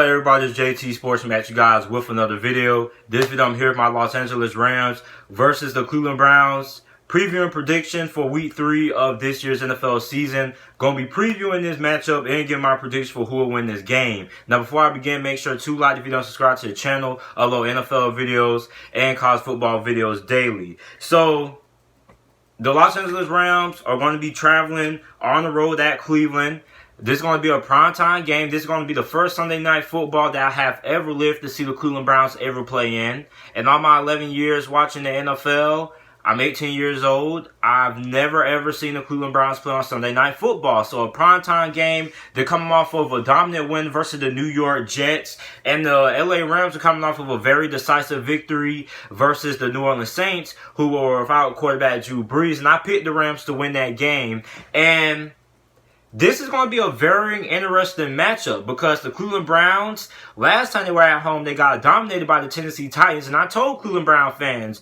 everybody, it's JT Sports Match, you guys, with another video. This video I'm here with my Los Angeles Rams versus the Cleveland Browns. Previewing prediction for week 3 of this year's NFL season. Going to be previewing this matchup and giving my prediction for who will win this game. Now, before I begin, make sure to like if you don't subscribe to the channel. Upload NFL videos and college football videos daily. So, the Los Angeles Rams are going to be traveling on the road at Cleveland. This is going to be a primetime game. This is going to be the first Sunday night football that I have ever lived to see the Cleveland Browns ever play in. In all my 11 years watching the NFL, I'm 18 years old. I've never ever seen the Cleveland Browns play on Sunday night football. So a primetime game, they're coming off of a dominant win versus the New York Jets. And the LA Rams are coming off of a very decisive victory versus the New Orleans Saints, who were without quarterback Drew Brees. And I picked the Rams to win that game. And this is going to be a very interesting matchup because the Cleveland Browns, last time they were at home, they got dominated by the Tennessee Titans. And I told Cleveland Brown fans,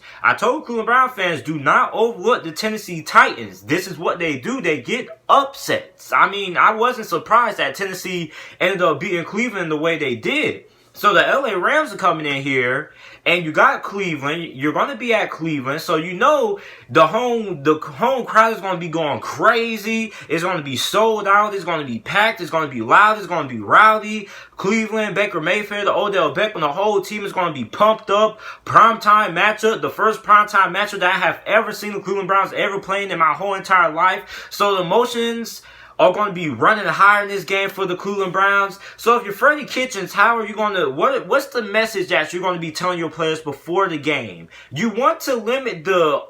do not overlook the Tennessee Titans. This is what they do. They get upsets. I mean, I wasn't surprised that Tennessee ended up beating Cleveland the way they did. So the LA Rams are coming in here, and you got Cleveland. You're going to be at Cleveland, so you know the home crowd is going to be going crazy. It's going to be sold out. It's going to be packed. It's going to be loud. It's going to be rowdy. Cleveland, Baker Mayfield, the Odell Beckham, the whole team is going to be pumped up. Primetime matchup, the first primetime matchup that I have ever seen the Cleveland Browns ever playing in my whole entire life. So the emotions are going to be running higher in this game for the Cleveland Browns. So if you're Freddie Kitchens, how are you going to, what's the message that you're going to be telling your players before the game? You want to limit the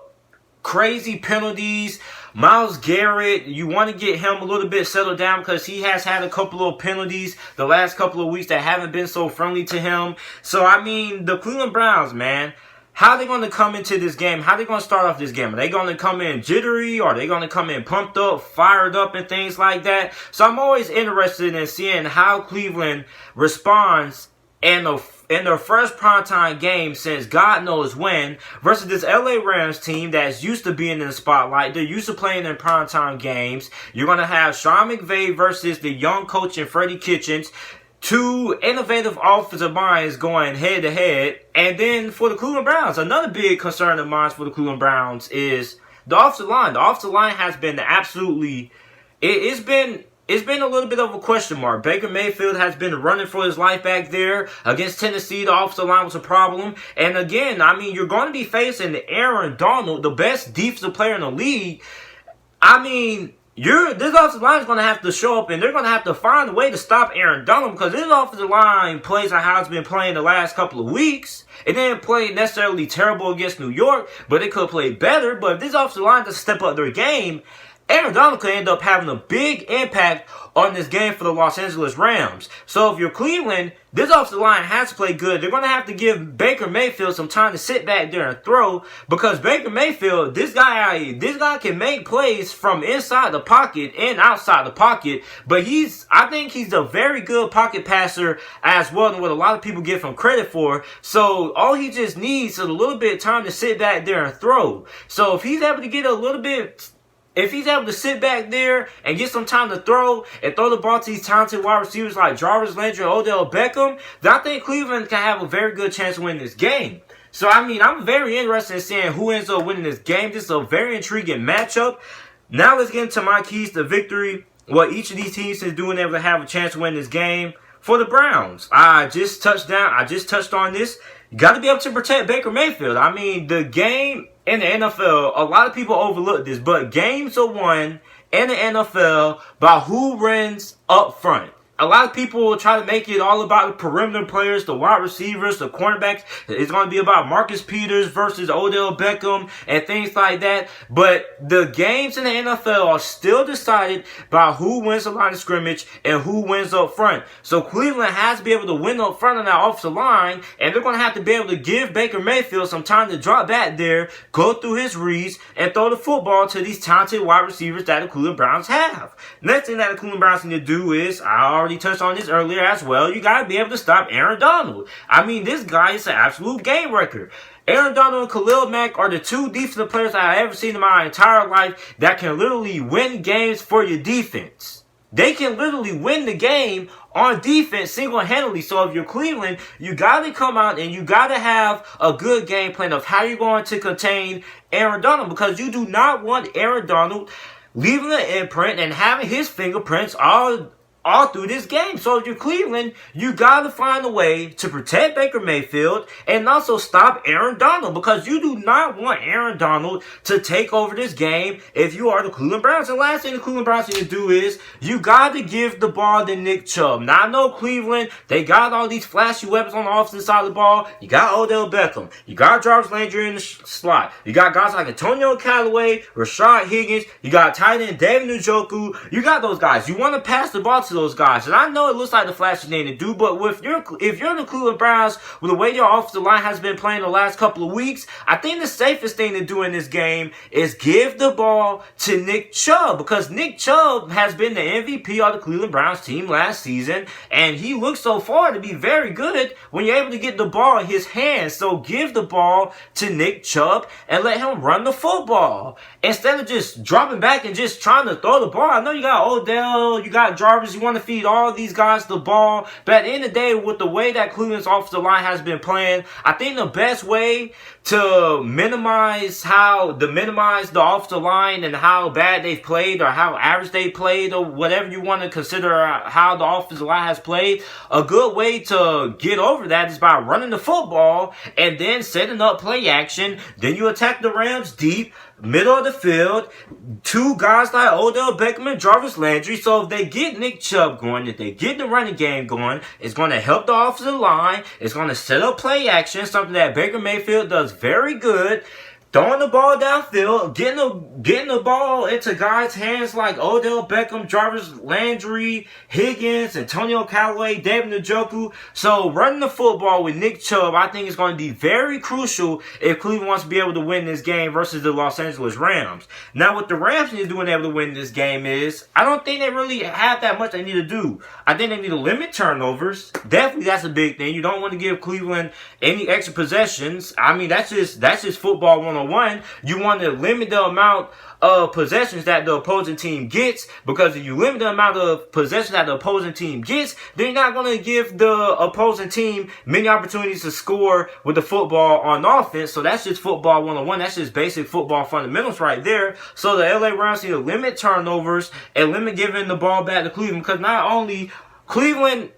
crazy penalties. Myles Garrett, you want to get him a little bit settled down because he has had a couple of penalties the last couple of weeks that haven't been so friendly to him. So, I mean, the Cleveland Browns, man, how are they going to come into this game? How are they going to start off this game? Are they going to come in jittery? Or are they going to come in pumped up, fired up, and things like that? So I'm always interested in seeing how Cleveland responds in their first primetime game since God knows when versus this LA Rams team that's used to being in the spotlight. They're used to playing in primetime games. You're going to have Sean McVay versus the young coach and Freddie Kitchens. Two innovative offensive minds going head-to-head. And then for the Cleveland Browns, another big concern of mine for the Cleveland Browns is the offensive line. The offensive line has been absolutely, it's been a little bit of a question mark. Baker Mayfield has been running for his life back there. Against Tennessee, the offensive line was a problem. And again, I mean, you're going to be facing Aaron Donald, the best defensive player in the league. I mean, this offensive line is going to have to show up, and they're going to have to find a way to stop Aaron Donald because this offensive line plays like how it's been playing the last couple of weeks. It didn't play necessarily terrible against New York, but it could have played better. But if this offensive line doesn't step up their game, Aaron Donald could end up having a big impact on this game for the Los Angeles Rams. So if you're Cleveland, this offensive line has to play good. They're going to have to give Baker Mayfield some time to sit back there and throw because Baker Mayfield, this guy can make plays from inside the pocket and outside the pocket. But I think he's a very good pocket passer as well than what a lot of people give him credit for. So all he just needs is a little bit of time to sit back there and throw. So if he's able to get if he's able to sit back there and get some time to throw and throw the ball to these talented wide receivers like Jarvis Landry and Odell Beckham, then I think Cleveland can have a very good chance of winning this game. So, I mean, I'm very interested in seeing who ends up winning this game. This is a very intriguing matchup. Now let's get into my keys to victory. What each of these teams is doing able to have a chance to win this game. For the Browns, I just touched on this. You got to be able to protect Baker Mayfield. I mean, the game in the NFL, a lot of people overlook this, but games are won in the NFL by who runs up front. A lot of people will try to make it all about the perimeter players, the wide receivers, the cornerbacks. It's going to be about Marcus Peters versus Odell Beckham and things like that. But the games in the NFL are still decided by who wins the line of scrimmage and who wins up front. So Cleveland has to be able to win up front on that offensive line, and they're going to have to be able to give Baker Mayfield some time to drop back there, go through his reads, and throw the football to these talented wide receivers that the Cleveland Browns have. Next thing that the Cleveland Browns need to do is, I already touched on this earlier as well, you got to be able to stop Aaron Donald. I mean, this guy is an absolute game wrecker. Aaron Donald and Khalil Mack are the two defensive players I've ever seen in my entire life that can literally win games for your defense. They can literally win the game on defense single-handedly. So if you're Cleveland, you got to come out and you got to have a good game plan of how you're going to contain Aaron Donald, because you do not want Aaron Donald leaving an imprint and having his fingerprints all through this game. So if you're Cleveland, you got to find a way to protect Baker Mayfield and also stop Aaron Donald, because you do not want Aaron Donald to take over this game if you are the Cleveland Browns. And last thing the Cleveland Browns need to do is you got to give the ball to Nick Chubb. Now, I know Cleveland, they got all these flashy weapons on the offensive side of the ball. You got Odell Beckham. You got Jarvis Landry in the slot. You got guys like Antonio Callaway, Rashad Higgins. You got tight end David Njoku. You got those guys. You want to pass the ball to those guys. And I know it looks like the flashy thing to do, but if you're the Cleveland Browns, with the way your offensive line has been playing the last couple of weeks, I think the safest thing to do in this game is give the ball to Nick Chubb, because Nick Chubb has been the MVP of the Cleveland Browns team last season, and he looks so far to be very good when you're able to get the ball in his hands. So give the ball to Nick Chubb and let him run the football instead of just dropping back and just trying to throw the ball. I know you got Odell, you got Jarvis, you want to feed all these guys the ball, but at the end of the day, with the way that Cleveland's offensive line has been playing, I think the best way to minimize the offensive line and how bad they've played or how average they played or whatever you want to consider how the offensive line has played, a good way to get over that is by running the football and then setting up play action. Then you attack the Rams deep, middle of the field, two guys like Odell Beckham and Jarvis Landry. So if they get Nick Chubb going, if they get the running game going, it's going to help the offensive line. It's going to set up play action, something that Baker Mayfield does very good. Throwing the ball downfield, getting the ball into guys' hands like Odell Beckham, Jarvis Landry, Higgins, Antonio Callaway, David Njoku. So running the football with Nick Chubb, I think is going to be very crucial if Cleveland wants to be able to win this game versus the Los Angeles Rams. Now, what the Rams need to do in able to win this game is, I don't think they really have that much they need to do. I think they need to limit turnovers. Definitely, that's a big thing. You don't want to give Cleveland any extra possessions. I mean, that's just football 101. You want to limit the amount of possessions that the opposing team gets, because if you limit the amount of possessions that the opposing team gets, then you're not going to give the opposing team many opportunities to score with the football on offense. So that's just football 101. That's just basic football fundamentals right there. So the LA Rams need to limit turnovers and limit giving the ball back to Cleveland, because not only Cleveland,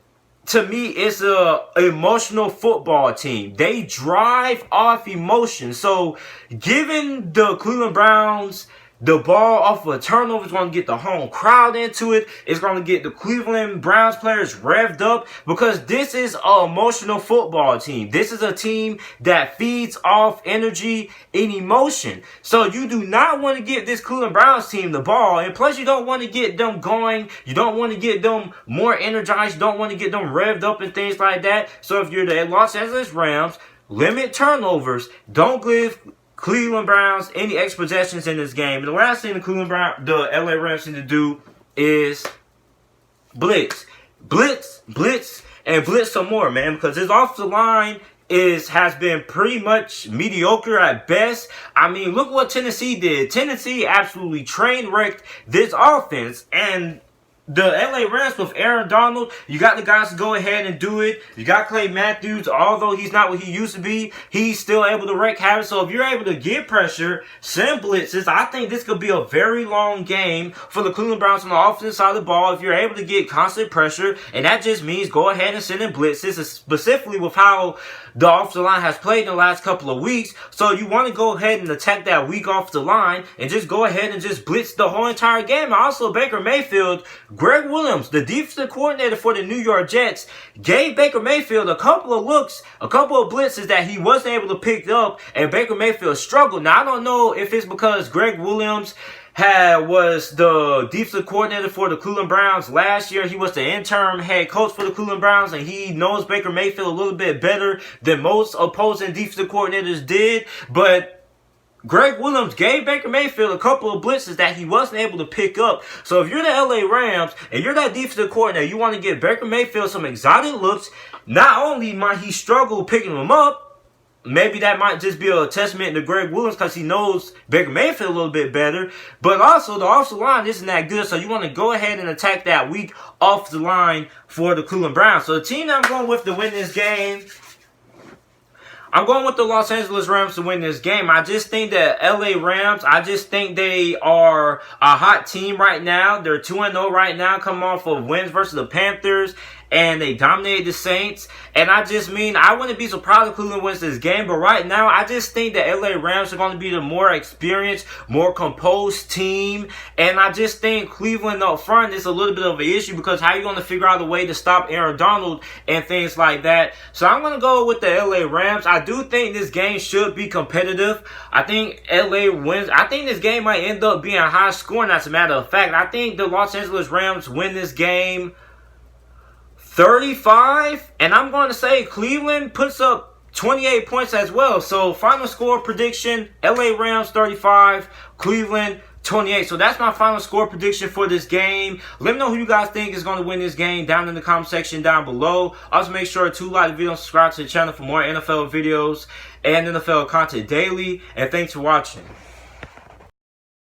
to me, it's a emotional football team. They drive off emotion. So giving the Cleveland Browns the ball off of a turnover is going to get the home crowd into it. It's going to get the Cleveland Browns players revved up, because this is an emotional football team. This is a team that feeds off energy and emotion. So you do not want to get this Cleveland Browns team the ball. And plus, you don't want to get them going. You don't want to get them more energized. You don't want to get them revved up and things like that. So if you're the Los Angeles Rams, limit turnovers. Don't give Cleveland Browns any extra possessions in this game. And the last thing the LA Rams need to do is blitz, and blitz some more, man. Because this offensive line has been pretty much mediocre at best. I mean, look what Tennessee did. Tennessee absolutely train wrecked this offense, and the LA Rams with Aaron Donald, you got the guys to go ahead and do it. You got Clay Matthews, although he's not what he used to be, he's still able to wreak havoc. So if you're able to get pressure, send blitzes, I think this could be a very long game for the Cleveland Browns on the offensive side of the ball. If you're able to get constant pressure, and that just means go ahead and send in blitzes, specifically with how the offensive line has played in the last couple of weeks. So you want to go ahead and attack that weak offensive line and just go ahead and just blitz the whole entire game. And also, Baker Mayfield, Greg Williams, the defensive coordinator for the New York Jets, gave Baker Mayfield a couple of looks, a couple of blitzes that he wasn't able to pick up, and Baker Mayfield struggled. Now, I don't know if it's because Greg Williams was the defensive coordinator for the Cleveland Browns last year. He was the interim head coach for the Cleveland Browns, and he knows Baker Mayfield a little bit better than most opposing defensive coordinators did. But Greg Williams gave Baker Mayfield a couple of blitzes that he wasn't able to pick up. So if you're the LA Rams and you're that defensive coordinator, you want to give Baker Mayfield some exotic looks. Not only might he struggle picking them up, maybe that might just be a testament to Greg Williams because he knows Baker Mayfield a little bit better. But also, the offensive line isn't that good, so you want to go ahead and attack that weak offensive line for the Cleveland Browns. So the team that I'm going with to win this game, I'm going with the Los Angeles Rams to win this game. I just think that LA Rams, I just think they are a hot team right now. They're 2-0 right now, coming off of wins versus the Panthers, and they dominated the Saints. And I wouldn't be surprised if Cleveland wins this game, but right now, I just think the LA Rams are going to be the more experienced, more composed team. And I just think Cleveland up front is a little bit of an issue because how are you going to figure out a way to stop Aaron Donald and things like that? So I'm going to go with the LA Rams. I do think this game should be competitive. I think LA wins. I think this game might end up being high scoring, as a matter of fact. I think the Los Angeles Rams win this game 35, and I'm going to say Cleveland puts up 28 points as well. So final score prediction, LA Rams 35, Cleveland 28. So that's my final score prediction for this game. Let me know who you guys think is going to win this game down in the comment section down below. Also make sure to like the video and subscribe to the channel for more NFL videos and NFL content daily. And thanks for watching.